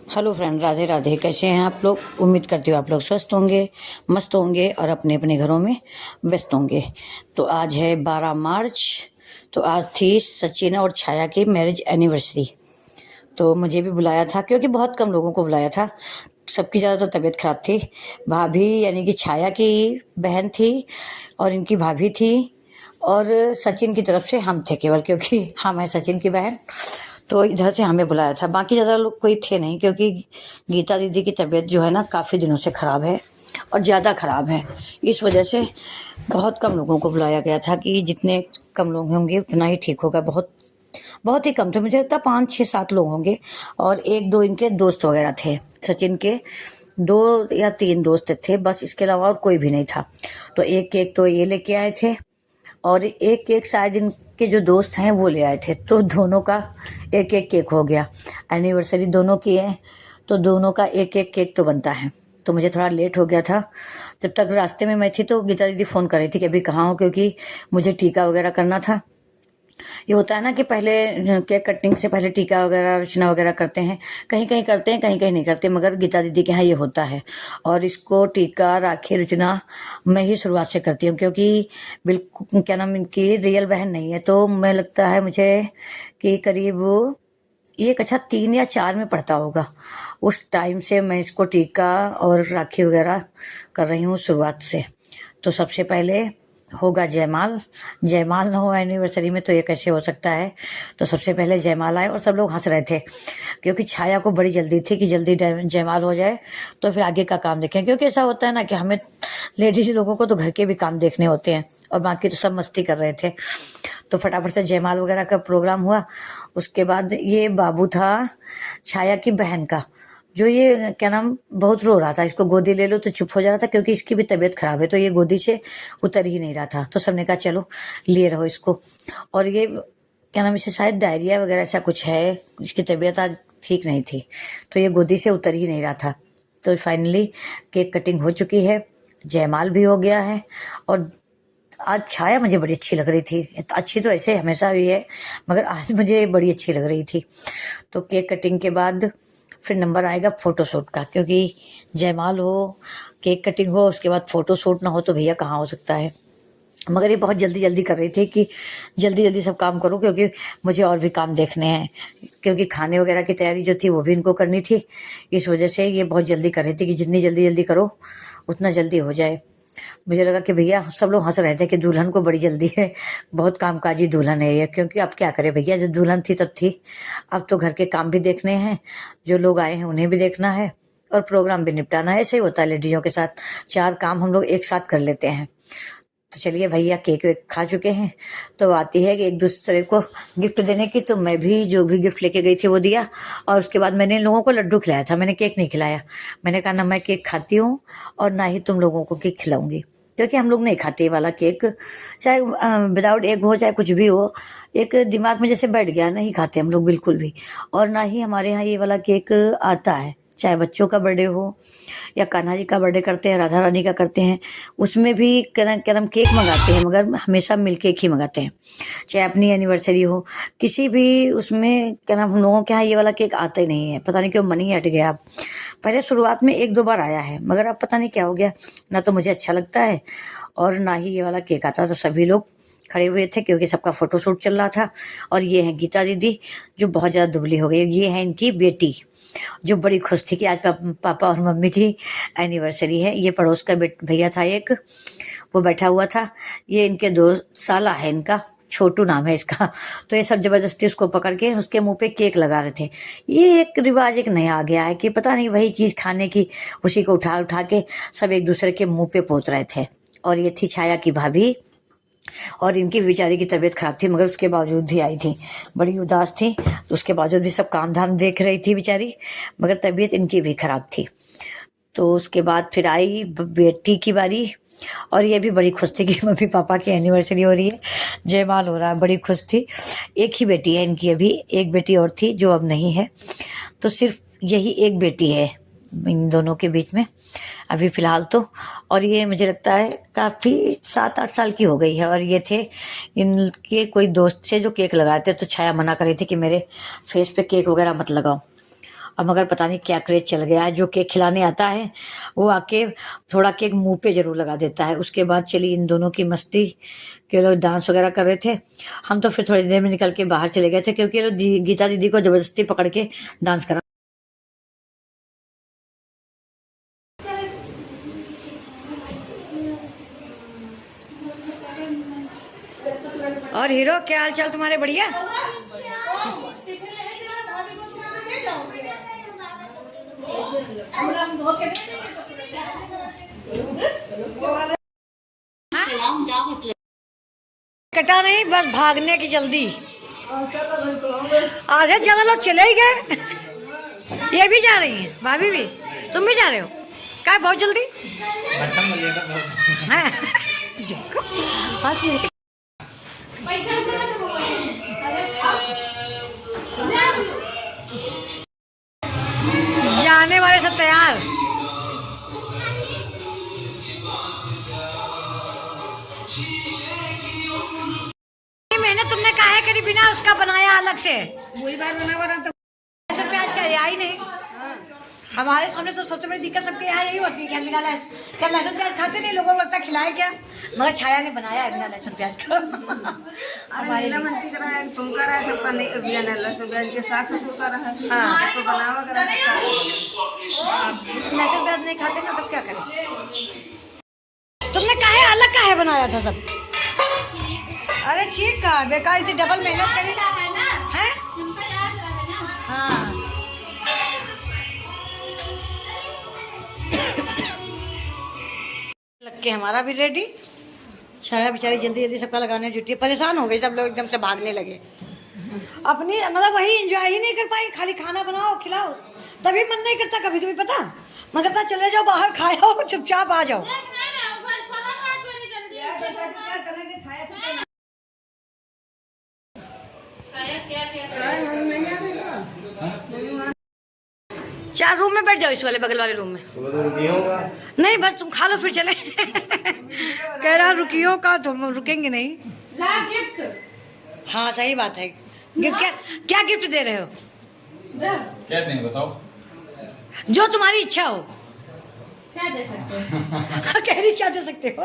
Hello friend, Radhe Radhe. कैसे हैं आप लोग? उम्मीद करती हूँ आप लोग स्वस्थ होंगे, मस्त होंगे और अपने अपने घरों में व्यस्त होंगे। तो आज है 12 मार्च। तो आज थी सचिन और छाया की मैरिज एनिवर्सरी। तो मुझे भी बुलाया था क्योंकि बहुत कम लोगों को बुलाया था। सबकी ज़्यादातर तबीयत खराब थी। भाभी यानी कि छाया की बहन थी और इनकी भाभी थी और सचिन की तरफ से हम थे केवल, क्योंकि हम हैं सचिन की बहन। तो इधर से हमें बुलाया था, बाकी ज़्यादा लोग कोई थे नहीं, क्योंकि गीता दीदी की तबीयत जो है ना काफ़ी दिनों से ख़राब है और ज़्यादा ख़राब है। इस वजह से बहुत कम लोगों को बुलाया गया था कि जितने कम लोग होंगे उतना ही ठीक होगा। बहुत बहुत ही कम थे, मुझे लगता 5 6 7 लोग होंगे और एक दो इनके दोस्त वगैरह थे। सचिन के 2 या 3 दोस्त थे बस, इसके अलावा और कोई भी नहीं था। तो एक केक तो ये लेके आए थे और एक केक शायद इनके जो दोस्त हैं वो ले आए थे। तो दोनों का एक एक केक हो गया। एनिवर्सरी दोनों की है तो दोनों का एक एक केक तो बनता है। तो मुझे थोड़ा लेट हो गया था। जब तक रास्ते में मैं थी तो गीता दीदी फ़ोन कर रही थी कि अभी कहाँ हो, क्योंकि मुझे टीका वगैरह करना था। ये होता है ना कि पहले केक कटिंग से पहले टीका वगैरह रचना वगैरह करते हैं। कहीं कहीं करते हैं, कहीं कहीं नहीं करते, मगर गीता दीदी के यहाँ ये होता है। और इसको टीका राखी रचना मैं ही शुरुआत से करती हूँ, क्योंकि बिल्कुल क्या नाम, इनकी रियल बहन नहीं है। तो मैं लगता है मुझे कि करीब ये कक्षा 3 या 4 में पढ़ता होगा। उस टाइम से मैं इसको टीका और राखी वगैरह कर रही हूँ शुरुआत से। तो सबसे पहले होगा जयमाल। जयमाल ना हो एनिवर्सरी में तो ये कैसे हो सकता है। तो सबसे पहले जयमाल आए और सब लोग हंस रहे थे, क्योंकि छाया को बड़ी जल्दी थी कि जल्दी जयमाल हो जाए तो फिर आगे का काम देखें। क्योंकि ऐसा होता है ना कि हमें लेडीज लोगों को तो घर के भी काम देखने होते हैं और बाकी तो सब मस्ती कर रहे थे। तो फटाफट से जयमाल वगैरह का प्रोग्राम हुआ। उसके बाद ये बाबू था छाया की बहन का, जो ये क्या नाम बहुत रो रहा था। इसको गोदी ले लो तो चुप हो जा रहा था, क्योंकि इसकी भी तबीयत खराब है। तो ये गोदी से उतर ही नहीं रहा था। तो सबने कहा चलो लिए रहो इसको। और ये क्या नाम, इसे शायद डायरिया वगैरह ऐसा कुछ है, इसकी तबीयत आज ठीक नहीं थी, तो ये गोदी से उतर ही नहीं रहा था। तो फाइनली केक कटिंग हो चुकी है, जयमाल भी हो गया है। और आज छाया मुझे बड़ी अच्छी लग रही थी। अच्छी तो ऐसे हमेशा भी है, मगर आज मुझे बड़ी अच्छी लग रही थी। तो केक कटिंग के बाद फिर नंबर आएगा फोटोशूट का, क्योंकि जयमाल हो, केक कटिंग हो, उसके बाद फोटोशूट ना हो तो भैया कहाँ हो सकता है। मगर ये बहुत जल्दी जल्दी कर रही थी कि जल्दी जल्दी सब काम करो, क्योंकि मुझे और भी काम देखने हैं, क्योंकि खाने वगैरह की तैयारी जो थी वो भी इनको करनी थी। इस वजह से ये बहुत जल्दी कर रही थी कि जितनी जल्दी जल्दी करो उतना जल्दी हो जाए। मुझे लगा कि भैया, सब लोग हंस रहे थे कि दुल्हन को बड़ी जल्दी है, बहुत कामकाजी दुल्हन है ये। क्योंकि अब क्या करे भैया, जब दुल्हन थी तब थी, अब तो घर के काम भी देखने हैं, जो लोग आए हैं उन्हें भी देखना है और प्रोग्राम भी निपटाना है। ऐसे ही होता है लेडीजों के साथ, 4 काम हम लोग एक साथ कर लेते हैं। तो चलिए भैया केक वेक खा चुके हैं, तो आती है कि एक दूसरे को गिफ्ट देने की। तो मैं भी जो भी गिफ्ट लेके गई थी वो दिया। और उसके बाद मैंने इन लोगों को लड्डू खिलाया था, मैंने केक नहीं खिलाया। मैंने कहा ना मैं केक खाती हूँ और ना ही तुम लोगों को केक खिलाऊंगी, क्योंकि हम लोग नहीं खाते ये वाला केक। चाहे विदाउट एग हो चाहे कुछ भी हो, एक दिमाग में जैसे बैठ गया, नहीं खाते हम लोग बिल्कुल भी। और ना ही हमारे यहाँ ये वाला केक आता है, चाहे बच्चों का बर्थडे हो या कान्हा जी का बर्थडे करते हैं, राधा रानी का करते हैं, उसमें भी क्या नाम केक मंगाते हैं, मगर हमेशा मिल्क केक ही मंगाते हैं। चाहे अपनी एनिवर्सरी हो, किसी भी उसमें क्या नाम, हम लोगों के यहाँ ये वाला केक आता ही नहीं है। पता नहीं क्यों, मन ही हट गया अब। पहले शुरुआत में 1 2 बार आया है, मगर अब पता नहीं क्या हो गया, ना तो मुझे अच्छा लगता है और ना ही ये वाला केक आता। तो सभी लोग खड़े हुए थे क्योंकि सबका फोटोशूट चल रहा था। और ये है गीता दीदी, जो बहुत ज़्यादा दुबली हो गई। ये है इनकी बेटी, जो बड़ी खुश थी कि आज पापा और मम्मी की एनिवर्सरी है। ये पड़ोस का भैया था एक, वो बैठा हुआ था। ये इनके 2 साला है, इनका छोटू नाम है इसका। तो ये सब जबरदस्ती उसको पकड़ के उसके मुंह पे केक लगा रहे थे। ये एक रिवाज एक नया आ गया है कि पता नहीं वही चीज़ खाने की, उसी को उठा उठा के सब एक दूसरे के मुंह पे पोत रहे थे। और ये थी छाया की भाभी, और इनकी बेचारी की तबीयत खराब थी, मगर उसके बावजूद भी आई थी, बड़ी उदास थी। तो उसके बावजूद भी सब काम धाम देख रही थी बेचारी, मगर तबीयत इनकी भी खराब थी। तो उसके बाद फिर आई बेटी की बारी, और ये भी बड़ी खुश थी कि मम्मी पापा की एनिवर्सरी हो रही है, जयमाल हो रहा है, बड़ी खुश थी। एक ही बेटी है इनकी, अभी एक बेटी और थी जो अब नहीं है। तो सिर्फ यही एक बेटी है इन दोनों के बीच में अभी फ़िलहाल तो। और ये मुझे लगता है काफ़ी 7 8 साल की हो गई है। और ये थे इनके कोई दोस्त से जो केक लगाते, तो छाया मना कर रही थी कि मेरे फेस पे केक वगैरह मत लगाओ। अब मगर पता नहीं क्या क्रेज चल गया है, जो केक खिलाने आता है वो आके थोड़ा केक मुंह पे जरूर लगा देता है। उसके बाद चली इन दोनों की मस्ती कि लोग डांस वगैरह कर रहे थे। हम तो फिर थोड़ी देर में निकल के बाहर चले गए थे, क्योंकि ये लोग गीता दीदी को जबरदस्ती पकड़ के डांस करा। और हीरो, क्या हाल चाल तुम्हारे? बढ़िया। कटा नहीं, बस भागने की जल्दी। आधे चलो लोग चले ही गए। ये भी जा रही हैं, भाभी भी, तुम भी जा रहे हो? क्या बहुत जल्दी? हाँ जी। जाने वाले सब तैयार। मैंने तुमने काहे करी बिना उसका बनाया अलग से? वही बार बना तो प्याज का आई नहीं। हमारे सामने तो सबसे बड़ी दिक्कत सबके यहाँ यही होती है कि बिना क्या लहसुन प्याज खाते नहीं, लोगों को लगता खिलाए क्या, मगर छाया ने बनाया है बिना लहसुन प्याज का। हमारे मंत्री करा है, तुम करा है, सबका नहीं बिना लहसुन प्याज के सास ससुर करा है। हाँ तो बनावा करा है, लहसुन प्याज नहीं खाते ना, सब क्या करें? तुमने काहे अलग काहे बनाया था सब? अरे ठीक है, बेकार इतनी डबल मेहनत करी है। हाँ लग के हमारा भी रेडी। छाया बेचारी जल्दी जल्दी सबका लगाने जुटी, परेशान हो गई, सब लोग एकदम से भागने लगे। अपनी मतलब वही एंजॉय ही नहीं कर पाई, खाली खाना बनाओ खिलाओ, तभी मन नहीं करता कभी कभी, पता मैं कहता चले जाओ बाहर खाओ, चुपचाप आ जाओ। चार रूम में बैठ जाओ, इस वाले बगल वाले रूम में। नहीं बस तुम खा लो फिर चले। कह रहा रुकियो का, तुम रुकेंगे नहीं। गिफ्ट। हाँ सही बात है। गिफ्ट क्या गिफ्ट दे रहे हो? क्या दें बताओ, जो तुम्हारी इच्छा हो। क्या दे सकते हो? कह रही क्या दे सकते हो?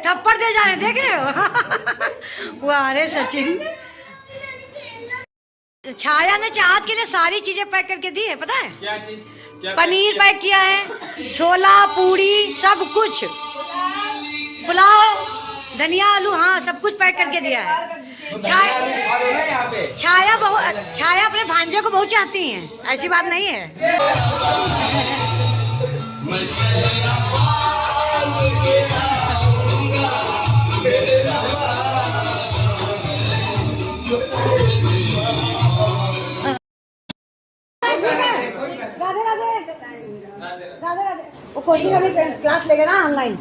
थप्पड़ दे जा रहे, देख रहे हो? वाह रे सचिन। छाया ने चाहत के लिए सारी चीजें पैक करके दी है, पता है? क्या चीज? पनीर पैक किया है, छोला पूड़ी सब कुछ, पुलाव, धनिया आलू, हाँ सब कुछ पैक करके दिया है। छाया अपने भांजे को बहुत चाहती हैं, ऐसी बात नहीं है। राधे राधे राधे राधे। वो कोचिंग अभी क्लास लेगा ना ऑनलाइन।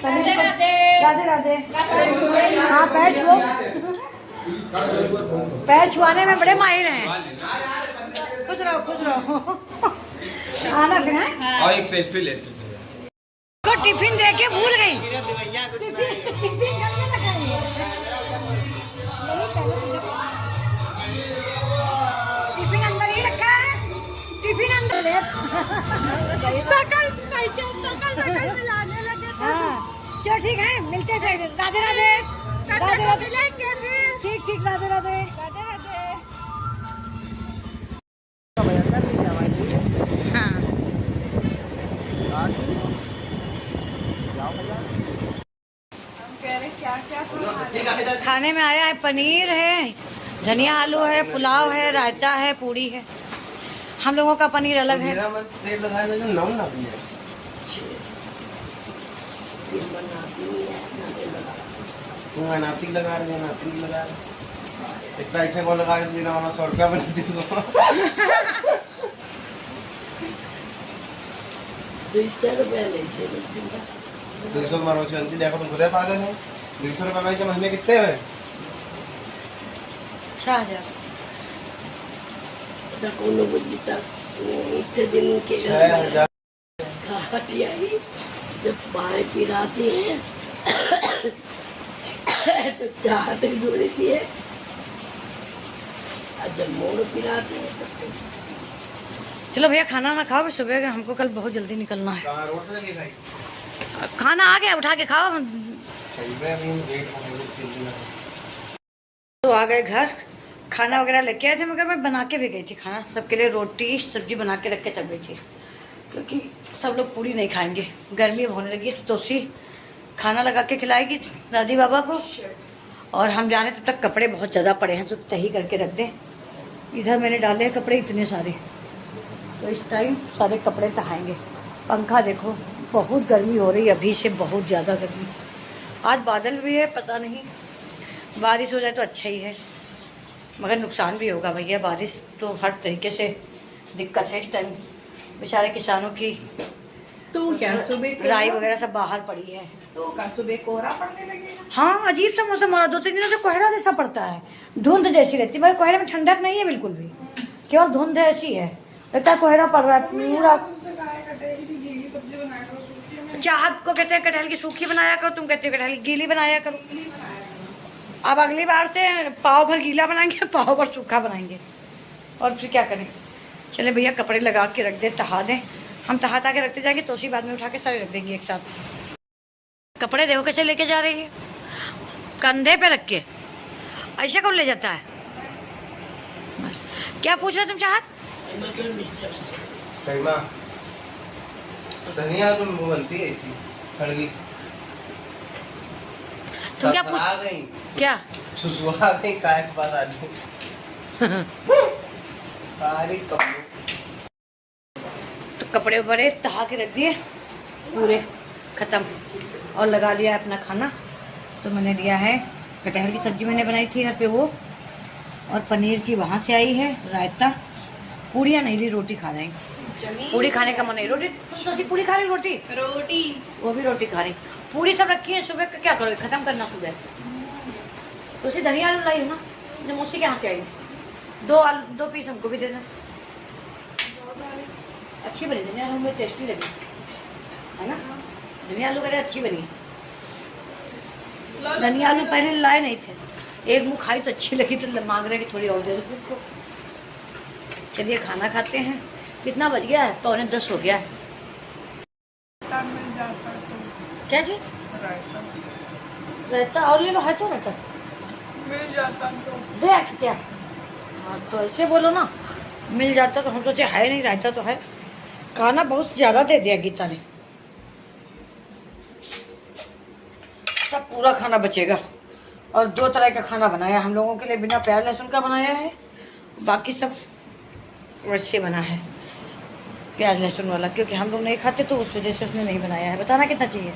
राधे राधे राधे। हाँ पैर छुओ, पैर छुआने में बड़े माहिर हैं। खुश रहो खुश रहो। आना फिर है और एक सेल्फी लेते तो टिफिन दे के भूल गई। टिफिन अंदर ही रखा है, टिफिन अंदर है। सकल मिलाने लगे। हाँ चलो ठीक है, मिलते हैं। राधे राधे राधे राधे। ठीक ठीक राधे राधे राधे राधे। हाँ खाने में आया है, पनीर है, धनिया आलू है, पुलाव है, रायता है, पूड़ी है। हम लोगों का पनीर अलग है। नातिक लगा रहे हैं, नातिक लगा रहे हैं। इतना अच्छा कौन लगा के बिना 100 रुपया बनाती हो? 200 रुपया लेते 200 मारो चलती, देखो तुम खुद पागल हो। 200 रुपये के महीने कितने हुए? 6000। कौन बुझता इतने दिन के 6000 आई, जब पाए पिराती है तो चाहत जोड़ती है। और जब मोड़ पिराते हैं तो कैसे? चलो भैया खाना ना खाओ, सुबह का हमको कल बहुत जल्दी निकलना है। कहाँ रोड पे लगी भाई? खाना आ गया, उठा के खाओ। सही में अभी वेट होने को जल्दी ना। तो आ गए घर, खाना वगैरह लेके आए थे, मगर मैं बना के भी गई थी खाना सबके लिए, रोटी सब्जी बना के रख के तब गई थी, क्योंकि सब लोग पूरी नहीं खाएंगे, गर्मी होने लगी है। तो तोसी खाना लगा के खिलाएगी दादी बाबा को, और हम जाने तब तक कपड़े बहुत ज़्यादा पड़े हैं तो तही करके रख दें। इधर मैंने डाले हैं कपड़े इतने सारे, तो इस टाइम सारे कपड़े तहाएंगे। पंखा देखो, बहुत गर्मी हो रही है अभी से, बहुत ज़्यादा गर्मी। आज बादल भी है, पता नहीं बारिश हो जाए तो अच्छा ही है, मगर नुकसान भी होगा भैया। बारिश तो हर तरीके से दिक्कत है इस टाइम, बेचारे किसानों की तो क्या सुबह राई वगैरह सब बाहर पड़ी है। तो क्या सुबह कोहरा पड़ने लगेगा? हाँ, अजीब सा मौसम हो रहा, 2-3 दिनों से कोहरा जैसा पड़ता है, धुंध जैसी रहती है, मगर कोहरे में ठंडक नहीं है बिल्कुल भी, केवल धुंध ऐसी है, लगता है कोहरा पड़ रहा है पूरा। चाहत को कहते हैं कटहल की सूखी बनाया करो, तुम कहते हो कटहल की गीली बनाया करो। अब अगली बार से पाव भर गीला बनाएंगे, पाव भर सूखा बनाएंगे, और फिर क्या करें। चले भैया कपड़े लगा के रख दे, तहा दें, हम तहा के रखते जाएंगे, तो उसी बाद में उठा के सारे रख देंगे एक साथ। कपड़े देखो कैसे लेके जा रही है, कंधे पे रख के, ऐसे कौन ले जाता है? क्या पूछ रहे तुम चाहत? सही माँ धनिया तुम बोलती है ऐसी खड़गी, तुम क्या आ गई क्या सुसुआ गई, काय के पास आ गई सारी कपड़े। तो कपड़े बड़े तहा के रख दिए पूरे ख़त्म, और लगा लिया अपना खाना। तो मैंने लिया है कटहल की सब्जी, मैंने बनाई थी घर पे वो, और पनीर की वहाँ से आई है, रायता। पूड़ियाँ नहीं ली, रोटी खा रहे हैं, पूड़ी खाने का मन नहीं। रोटी तुम तो पूड़ी खा रही, रोटी वो भी रोटी खा रही, पूड़ी सब रखी है। सुबह का क्या करोगे, खत्म करना सुबह। तो उसी धनिया आलू लाई हो ना, जब उसी के यहाँ से आई, 2 पीस हमको भी देना। अच्छी बनी धनिया आलू, में टेस्टी लगी है ना, धनिया आलू करे अच्छी बनी। धनिया आलू पहले लाए नहीं थे, एक मुँह खाई तो अच्छी लगी, तो मांग रहे कि थोड़ी और दे दो उसको। चलिए खाना खाते हैं। कितना बज गया है? 9:45 हो गया है। क्या चीज? रायता और ले लो, है तो रायता मिल जाता तो दे आके क्या। हाँ तो ऐसे बोलो ना, मिल जाता तो हम सोचे है नहीं, रायता तो है। खाना बहुत ज्यादा दे दिया गीता ने, सब पूरा खाना बचेगा। और 2 तरह का खाना बनाया हम लोगों के लिए, बिना प्याज लहसुन का बनाया है, बाकी सब वैसे बना है प्याज लहसुन वाला, क्योंकि हम लोग नहीं खाते तो उस वजह से उसने नहीं बनाया है। बताना कितना चाहिए।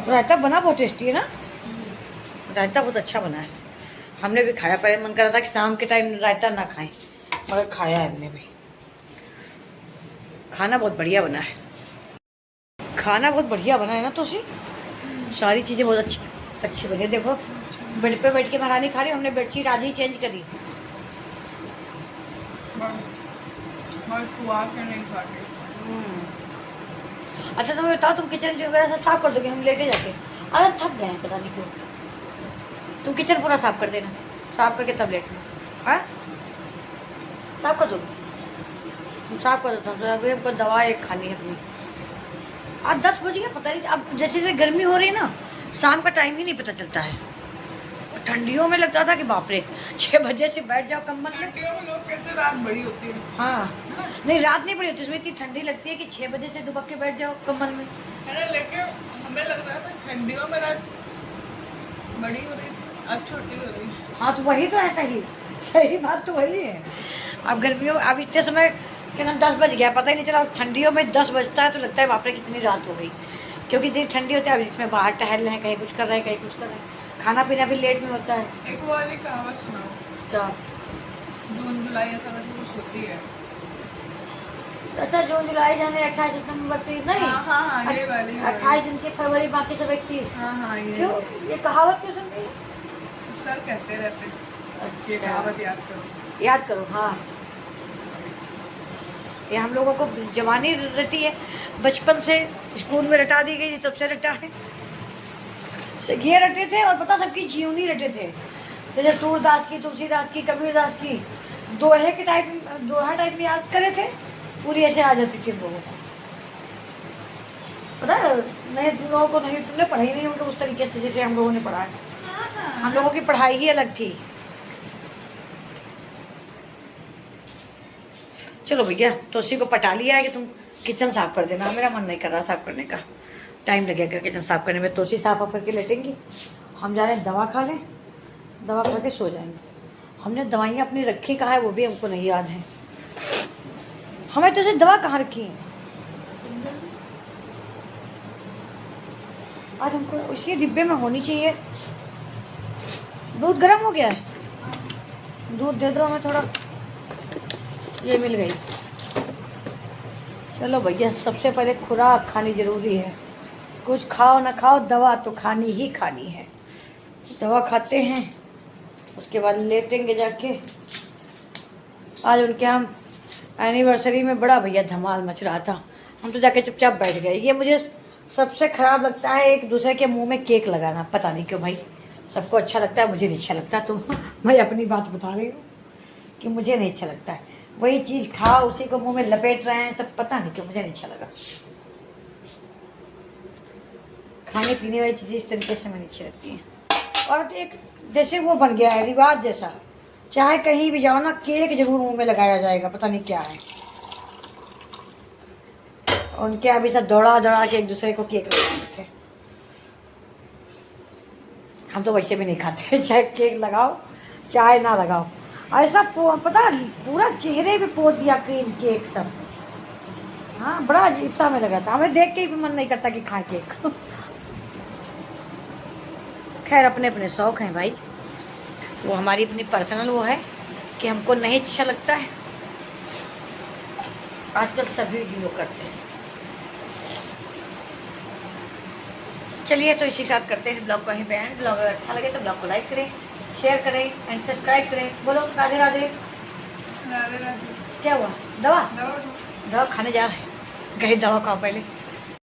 रायता बना बहुत टेस्टी है ना, रायता बहुत अच्छा बना है, हमने भी खाया। पहले मन कर रहा था कि शाम के टाइम रायता ना खाएं, मगर खाया है हमने भी। खाना बहुत बढ़िया बना है, खाना बहुत बढ़िया बना है ना। तो उसी सारी चीज़ें बहुत अच्छी बनी है। देखो बेड पे बैठ के महारानी खा रही, हमने बेडशीट आज ही चेंज करी। नहीं खाते। अच्छा तुम्हें बताओ, तुम किचन वगैरह सब साफ कर दोगे, हम लेटे जाके। अरे थक गए हैं पता नहीं क्यों। तुम किचन पूरा साफ कर देना, साफ करके तब लेटना। हाँ साफ कर दो, तुम साफ कर दो। हमको दवा एक खानी है अपनी। आज 10 बज गया, पता नहीं। अब जैसे जैसे गर्मी हो रही है ना, शाम का टाइम ही नहीं पता चलता है। ठंडियों में लगता था कि बाप रे 6 बजे से बैठ जाओ कंबल में। लोग कहते रात बड़ी होती है। हाँ नहीं, रात नहीं बड़ी होती, उसमें इतनी ठंडी लगती है कि 6 बजे से दुबक के बैठ जाओ कंबल में। अरे लेकिन हमें लग रहा था ठंडियों में रात बड़ी हो रही थी, अब छोटी हो रही है। हाँ तो वही तो है, सही बात तो वही है। अब गर्मियों, अब इतने समय क्या नाम 10 बज गया, पता ही नहीं चला। ठंडियों में 10 बजता है तो लगता है बाप रे कितनी रात हो गई, क्योंकि इतनी ठंडी होती है। अब इसमें बाहर टहल रहे हैं, कहीं कुछ कर रहे हैं, कहीं कुछ कर रहे हैं, खाना पीना भी लेट में होता है। एक वाली कहावत सुनाओ, क्या? जून जुलाई ऐसा कुछ होती है। अच्छा जून जुलाई जाने 28 सितंबर 30 नहीं, हाँ ये वाली 28 दिन की फरवरी, बाकी सब 31। हाँ क्यों ये कहावत क्यों सुन रही है? सर कहते रहते हैं ये कहावत याद करो, याद करो। हाँ ये हम लोगों को जवानी रटी है, बचपन से स्कूल में रटा दी गई, तब से रटा है। ये रटे थे, और पता सबकी जीवनी रटे थे, जैसे सूरदास की, तुलसीदास की, कबीरदास की, दोहा टाइप में याद करे थे, पूरी ऐसे आ जाती थी लोगों को। पता है नहीं, तुम लोगों को नहीं, तुमने पढ़ाई नहीं होगी उस तरीके से जैसे हम लोगों ने पढ़ा है। हम लोगों की पढ़ाई ही अलग थी। चलो भैया, तो उसी को पटा लिया है कि तुम किचन साफ कर देना। मेरा मन नहीं कर रहा साफ करने का, टाइम लगेगा किचन साफ करने में। तोसी साफ करके लेटेंगी, हम जा रहे हैं दवा खा लें, दवा खा के सो जाएंगे। हमने दवाइयाँ अपनी रखी कहाँ है वो भी हमको नहीं याद है। हमें तो दवा कहाँ रखी है आज, हमको उसी डिब्बे में होनी चाहिए। दूध गर्म हो गया है, दूध दे दो हमें थोड़ा। ये मिल गई। चलो भैया, सबसे पहले खुराक खानी ज़रूरी है। कुछ खाओ ना खाओ, दवा तो खानी ही खानी है। दवा खाते हैं, उसके बाद लेटेंगे जाके। आज उनके यहाँ एनिवर्सरी में बड़ा भैया धमाल मच रहा था, हम तो जाके चुपचाप बैठ गए। ये मुझे सबसे ख़राब लगता है, एक दूसरे के मुंह में केक लगाना। पता नहीं क्यों भाई, सबको अच्छा लगता है, मुझे नहीं अच्छा लगता। तो मैं अपनी बात बता रही हूँ कि मुझे नहीं अच्छा लगता है। वही चीज़ खाओ, उसी को मुंह में लपेट रहे हैं सब, पता नहीं क्यों मुझे नहीं अच्छा लगा। खाने पीने वाली चीज़ें इस तरीके से मुझे अच्छी लगती हैं। और एक जैसे वो बन गया है रिवाज जैसा, चाहे कहीं भी जाओ ना, केक जरूर मुंह में लगाया जाएगा, पता नहीं क्या है। उनके अभी सब दौड़ा दौड़ा के एक दूसरे को केक लगाते थे। हम तो वैसे भी नहीं खाते, चाहे केक लगाओ चाहे ना लगाओ। ऐसा पता पूरा चेहरे पे पोत दिया क्रीम केक सब। हाँ, बड़ा अजीब सा हमें लगा था। हमें देख के भी मन नहीं करता कि खाएं केक। खैर, अपने अपने शौक हैं भाई, वो हमारी अपनी पर्सनल वो है कि हमको नहीं अच्छा लगता है। आजकल सभी लोग करते हैं। चलिए, तो इसी साथ करते हैं ब्लॉग को यहीं पे एंड। ब्लॉग अगर अच्छा लगे तो ब्लॉग को लाइक करें, शेयर करें एंड सब्सक्राइब करें। बोलो राधे राधे। राधे राधे। क्या हुआ? दवा दवा दवा खाने जा रहे हैं, कहीं दवा खाओ पहले।